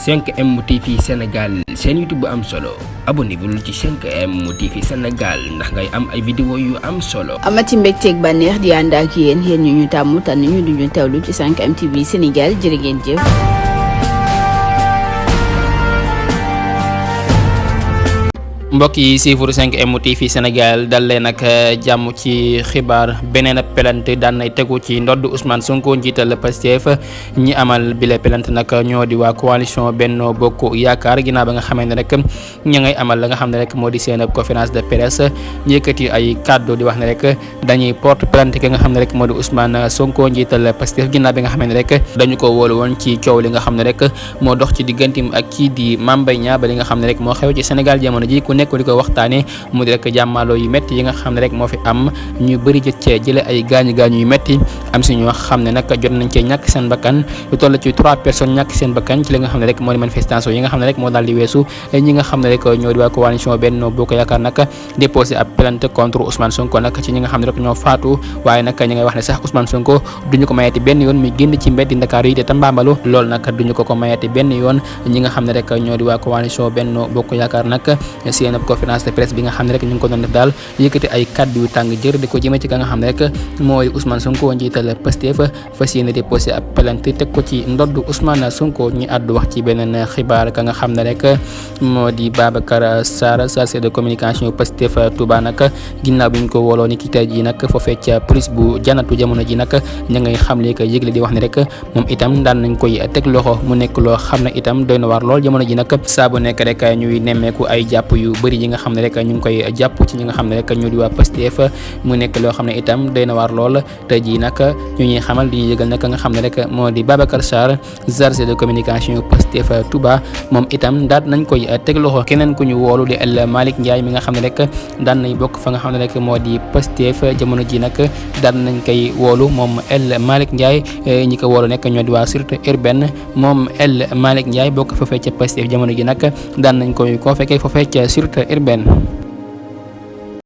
5M TV Sénégal seen YouTube bu am solo abonnez-vous ci 5M TV Sénégal ndax ngay am ay vidéo yu am solo. amati mbégteeg bànneex di ànd ak yéen ñu tàmm tànn ñu duñu teewlu ci 5M TV Sénégal jërë ngeen jëf. mbokk yi siifuru 5M TV Sénégal dal leen ak jàmm ci xibaar beneen pelante daan nay tegu ci ndodd Ousmane Sonko njiital Pastef ñi amal bile pelante nag ñoo di waa coalition Benno Bokk Yaakaar ginnaaw ba nga xamee ne rek ña ngay amal la nga xam ne rek moo di seen conférence de presse yëkkati ay kàddu di wax ne rek dañuy porte pelante ki nga xam ne rek moo di Ousmane Sonko njiital Pastef ginnaaw bi nga xamee ne rek dañu ko wóolu woon ci coow li nga xam ne rek moo dox ci diggantim ak kii di Mame Mbaye Niang ba li nga xam ne rek moo xew ci Sénégal jamono ji ku nekk di ko waxtaane mu di rek jàmmaloo yu métti yi nga xam ne rek moo fi am ñu bëri jot cee jële ay gaañu yu métti am si ñoo xam ne nag jot nañ cee ñàkk seen bakkan lu toll ci 3 personnes ñàkk seen bakkan ci li nga xam ne rek moo di manifestation yi nga xam ne rek moo daal di weesu ñi nga xam ne rek ñoo di waa coalition Benno Bokk Yaakaar nag déposé ab plainte contre Ousmane Sonko nag ci ñi nga xam ne rek ñoo faatu waaye nag ñi ngay wax ne sax Ousmane Sonko duñu ko mayati benn yoon muy génn ci mbeddi Ndakaaru yi te Tambambalu loolu nag duñu ko mayati benn yoon ñi nga xam ne rek ñoo di waa coalition Benno Bokk Yaakaar nag seen conférence de presse bi nga xam ne rek ñu ngi ko doon def daal yëkkati ay kàddu yu tàng jër di ko jëmee ci ka nga xam ne rek mooy Ousmane Sonko njiital Pastef fas yéene déposé ab plainte teg ko ci ndodd Ousmane Sonko ñu àddu wax ci beneen xibaar ka nga xam ne rek moo di Babacar Sarr chargé de communication Pastef Touba nag ginnaaw bi ñu ko woloo ni ki tey ji nag foofee ca police bu janatu jamono ji nag ña ngay xamle ko yëgle di wax ne rek moom itam daan nañ koy teg loxo mu nekk loo xam ne itam doy na waar lool jamono ji nag saa bu nekk rek ñuy nemmeeku ay jàpp yu bëri yi nga xam ne rek ñu ngi koy jàpp ci ñi nga xam ne rek ñoo di waa Pastef mu nekk loo xam ne itam doy na waar lool tey jii nag ñu ñuy xamal di yëgal nag nga xam ne rek moo di Babacar Sarr chargé de communication Pastef Touba moom itam daal nañ koy teg loxo keneen ku ñu woolu di El Malick Ndiaye mi nga xam ne rek daan nañ bokk fa nga xam ne rek moo di Pastef jamono ji nag daan nañ koy woolu moom El Malick Ndiaye ñi ko woolu nekk ñoo di waa sûreté urbaine moom El Malick Ndiaye bokk foofee ca Pastef jamono ji nag daan nañ koy convoqué foofee ca sûreté urbaine